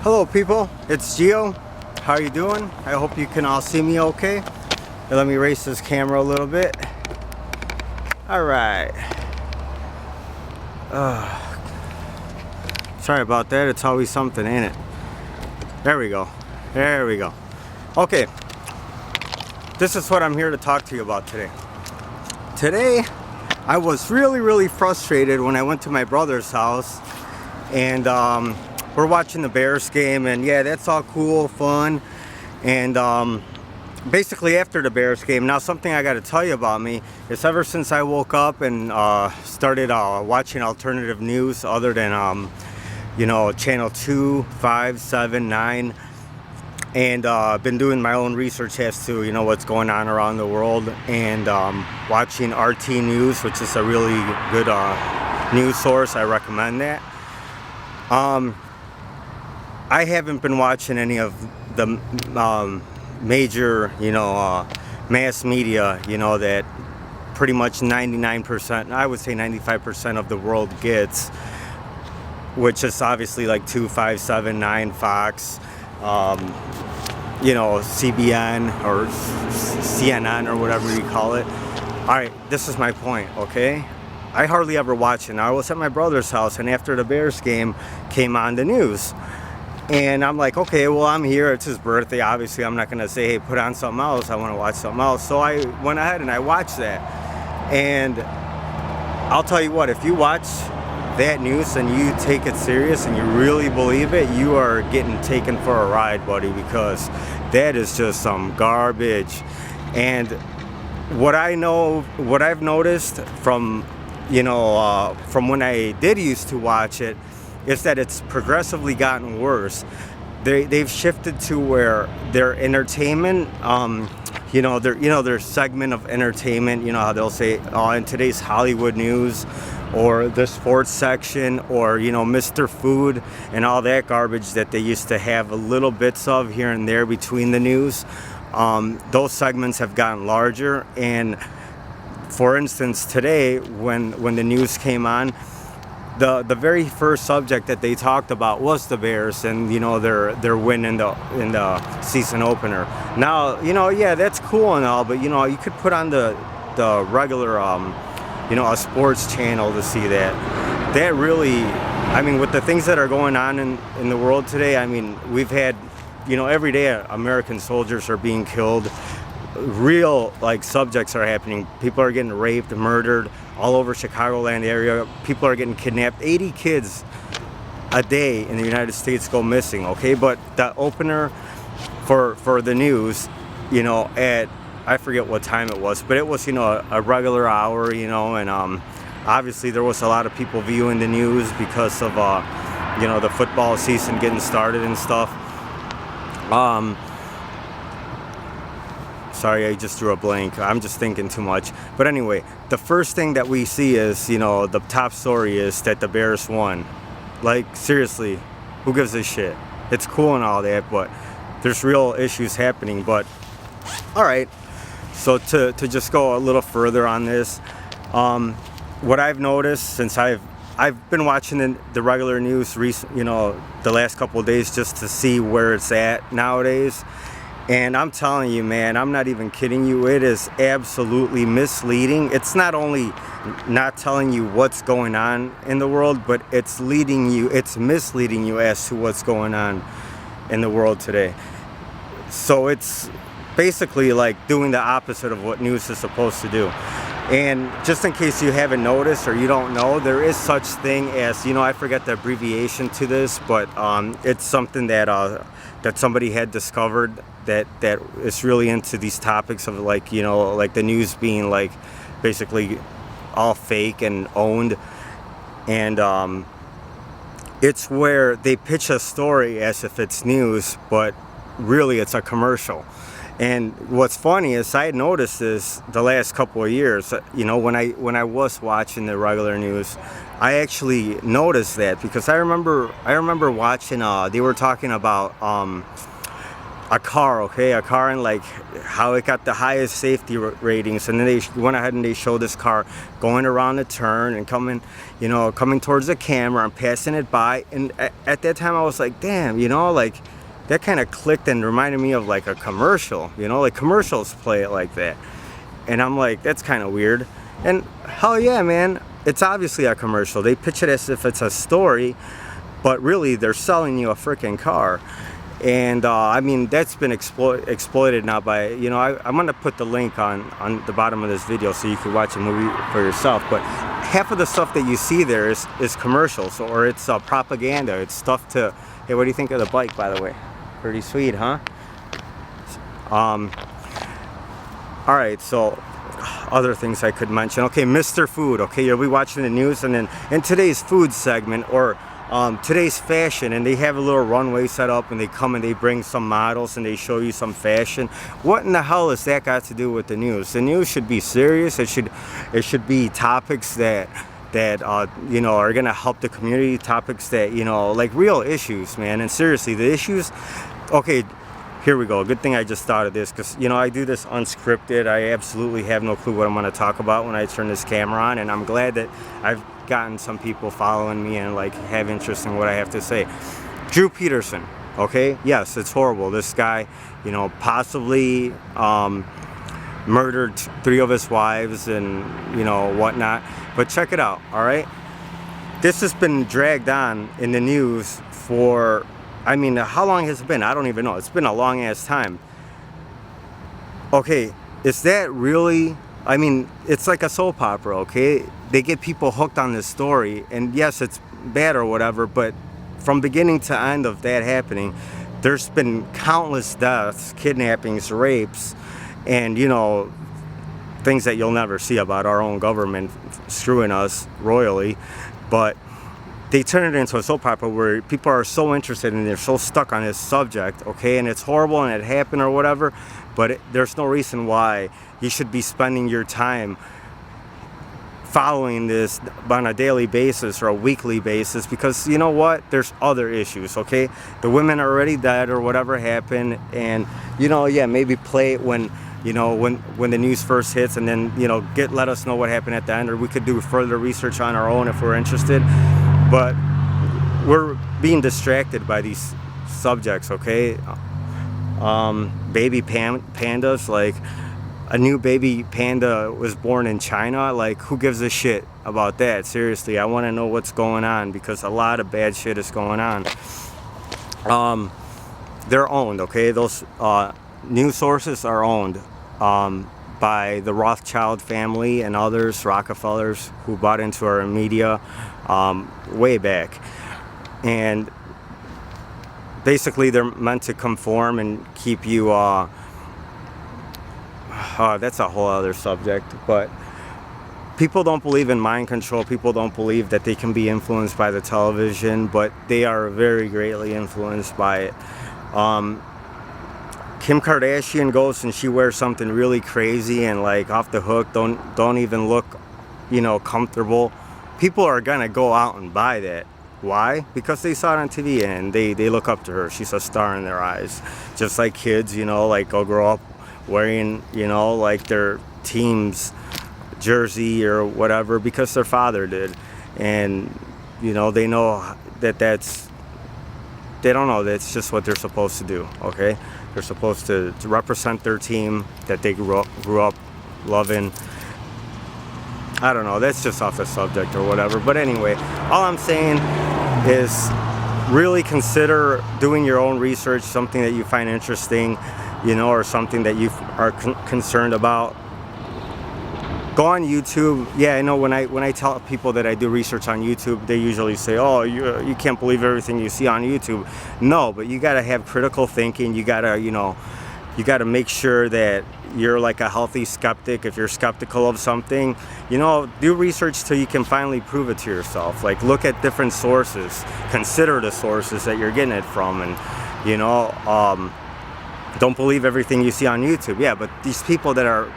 Hello people, it's Gio. How are you doing? I hope you can all see me okay. Here, let me raise this camera a little bit. Alright. Sorry about that, it's always something, ain't it? There we go. There we go. Okay. This is what I'm here to talk to you about today. Today, I was really frustrated when I went to my brother's house and we're watching the Bears game, and yeah, that's all cool, fun. And basically after the Bears game, now something I got to tell you about me is ever since I woke up and started watching alternative news other than you know, channel 2, 5, 7, 9, and been doing my own research as to, you know, what's going on around the world, and watching RT News, which is a really good news source. I recommend that. I haven't been watching any of the major, you know, mass media, you know, that pretty much 99%, I would say 95% of the world gets, which is obviously like 2, 5, 7, 9, Fox, you know, CBN or CNN or whatever you call it. Alright, this is my point, okay? I hardly ever watch it. Now, I was at my brother's house, and after the Bears game came on the news, and I'm like, okay, well, I'm here, it's his birthday, obviously I'm not going to say, hey, put on something else, I want to watch something else. So I went ahead and I watched that, and I'll tell you what, if you watch that news and you take it serious and you really believe it, you are getting taken for a ride, buddy, because that is just some garbage. And what I've noticed from, you know, from when I did used to watch it, is that it's progressively gotten worse. They've shifted to where their entertainment, you know, their segment of entertainment, you know how they'll say, in today's Hollywood news, or the sports section, or, you know, Mr. Food and all that garbage that they used to have a little bits of here and there between the news. Those segments have gotten larger, and for instance, today when the news came on, the very first subject that they talked about was the Bears and, you know, their win in the season opener. Now, you know, yeah, that's cool and all, but, you know, you could put on the regular you know, a sports channel to see that. That really, I mean, with the things that are going on in the world today, I mean, we've had, you know, every day American soldiers are being killed. Real, like, subjects are happening. People are getting raped, murdered all over Chicagoland area. People are getting kidnapped. 80 kids a day in the United States go missing, okay? But the opener for the news, you know, at, I forget what time it was, but it was, you know, a regular hour, you know, and obviously there was a lot of people viewing the news because of, you know, the football season getting started and stuff. Sorry, I just drew a blank. I'm just thinking too much. But anyway, the first thing that we see is, you know, the top story is that the Bears won. Like, seriously, who gives a shit? It's cool and all that, but there's real issues happening. But, alright, so to just go a little further on this, what I've noticed since I've been watching the regular news, you know, the last couple of days just to see where it's at nowadays. And I'm telling you, man, I'm not even kidding you, it is absolutely misleading. It's not only not telling you what's going on in the world, but it's misleading you as to what's going on in the world today. So it's basically like doing the opposite of what news is supposed to do. And just in case you haven't noticed or you don't know, there is such thing as, you know, I forget the abbreviation to this, but it's something that somebody had discovered that is really into these topics of, like, you know, like the news being like basically all fake and owned. And it's where they pitch a story as if it's news, but really it's a commercial. And what's funny is I noticed this the last couple of years, you know, when I was watching the regular news, I actually noticed that, because I remember watching, they were talking about a car, okay, a car, and like how it got the highest safety ratings, and then they went ahead and they showed this car going around the turn and coming, you know, coming towards the camera and passing it by. And at that time I was like, damn, you know, like that kind of clicked and reminded me of like a commercial, you know, like commercials play it like that. And I'm like, that's kind of weird. And hell yeah, man, it's obviously a commercial. They pitch it as if it's a story, but really they're selling you a freaking car. And I mean, that's been exploited now by, you know, I'm going to put the link on the bottom of this video so you can watch a movie for yourself. But half of the stuff that you see there is commercials, or it's propaganda. It's stuff to, hey, what do you think of the bike, by the way? Pretty sweet, huh? All right, so other things I could mention. Okay, Mr. Food. Okay, you'll be watching the news, and then in today's food segment, or today's fashion, and they have a little runway set up, and they come and they bring some models and they show you some fashion. What in the hell has that got to do with the news? The news should be serious. It should be topics that you know, are gonna help the community. Topics that, you know, like real issues, man. And seriously, the issues. Okay. Here we go. Good thing I just thought of this, because, you know, I do this unscripted. I absolutely have no clue what I'm going to talk about when I turn this camera on, and I'm glad that I've gotten some people following me and like have interest in what I have to say. Drew Peterson, okay? Yes, it's horrible. This guy, you know, possibly murdered 3 of his wives and, you know, whatnot. But check it out, all right? This has been dragged on in the news for, I mean, how long has it been? I don't even know. It's been a long ass time. Okay, is that really, I mean, it's like a soap opera, okay? They get people hooked on this story, and yes, it's bad or whatever, but from beginning to end of that happening, there's been countless deaths, kidnappings, rapes, and, you know, things that you'll never see about our own government screwing us royally. But they turn it into a soap opera where people are so interested and they're so stuck on this subject, okay? And it's horrible and it happened or whatever, but there's no reason why you should be spending your time following this on a daily basis or a weekly basis, because you know what? There's other issues, okay? The women are already dead or whatever happened, and, you know, yeah, maybe play it when, you know, when the news first hits, and then, you know, let us know what happened at the end, or we could do further research on our own if we're interested. But we're being distracted by these subjects, okay? Baby pandas, like a new baby panda was born in China. Like, who gives a shit about that? Seriously, I want to know what's going on, because a lot of bad shit is going on. They're owned, okay? Those news sources are owned by the Rothschild family and others, Rockefellers, who bought into our media way back. And basically they're meant to conform and keep you, that's a whole other subject, but people don't believe in mind control. People don't believe that they can be influenced by the television, but they are very greatly influenced by it. Kim Kardashian goes and she wears something really crazy and like off the hook, don't even look, you know, comfortable. People are gonna go out and buy that. Why? Because they saw it on TV and they look up to her. She's a star in their eyes. Just like kids, you know, like go grow up wearing, you know, like their team's jersey or whatever because their father did. And, you know, they know that they don't know that's just what they're supposed to do, okay? They're supposed to represent their team that they grew up loving. I don't know, that's just off the subject or whatever. But anyway, all I'm saying is really consider doing your own research, something that you find interesting, you know, or something that you are concerned about. Go on YouTube. Yeah, I know when I tell people that I do research on YouTube, they usually say, oh, you can't believe everything you see on YouTube. No, but you got to have critical thinking. You got to, you know, you got to make sure that you're like a healthy skeptic. If you're skeptical of something, you know, do research till you can finally prove it to yourself. Like, look at different sources. Consider the sources that you're getting it from. And, you know, don't believe everything you see on YouTube. Yeah, but these people that are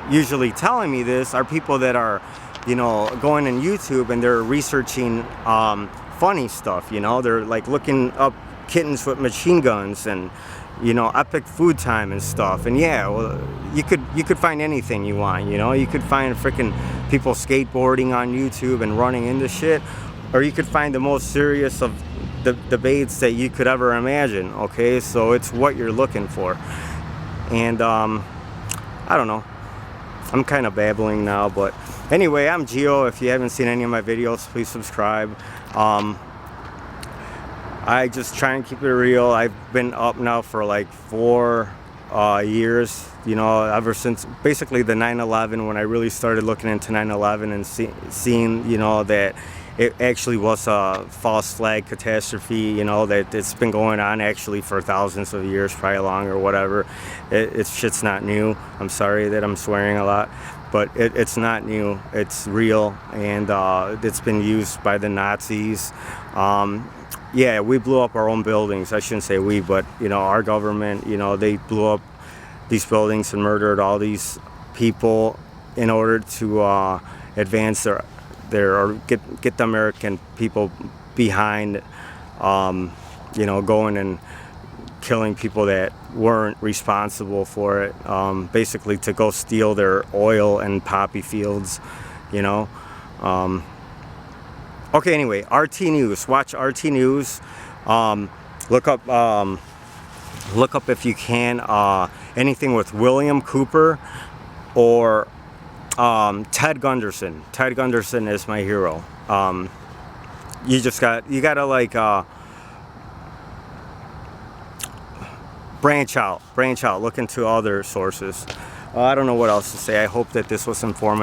usually telling me this are people that are, you know, going on YouTube and they're researching funny stuff, you know. They're like looking up kittens with machine guns and, you know, epic food time and stuff. And yeah, well, you could find anything you want, you know. You could find freaking people skateboarding on YouTube and running into shit, or you could find the most serious of the debates that you could ever imagine. Okay, so it's what you're looking for. And I don't know, I'm kind of babbling now, but anyway, I'm Geo. If you haven't seen any of my videos, please subscribe. I just try and keep it real. I've been up now for like 4 years, you know, ever since basically the 9/11, when I really started looking into 9/11 and seeing, you know, that it actually was a false flag catastrophe, you know, that it's been going on actually for thousands of years, probably longer, whatever. It's shit's not new. I'm sorry that I'm swearing a lot, but it's not new. It's real, and it's been used by the Nazis. Yeah, we blew up our own buildings. I shouldn't say we, but, you know, our government, you know, they blew up these buildings and murdered all these people in order to advance or get the American people behind, you know, going and killing people that weren't responsible for it, basically to go steal their oil and poppy fields, you know. Okay, anyway, RT News. Watch RT News. Look up if you can anything with William Cooper or Ted Gunderson. Ted Gunderson is my hero. You gotta like branch out. Look into other sources. I don't know what else to say. I hope that this was informative.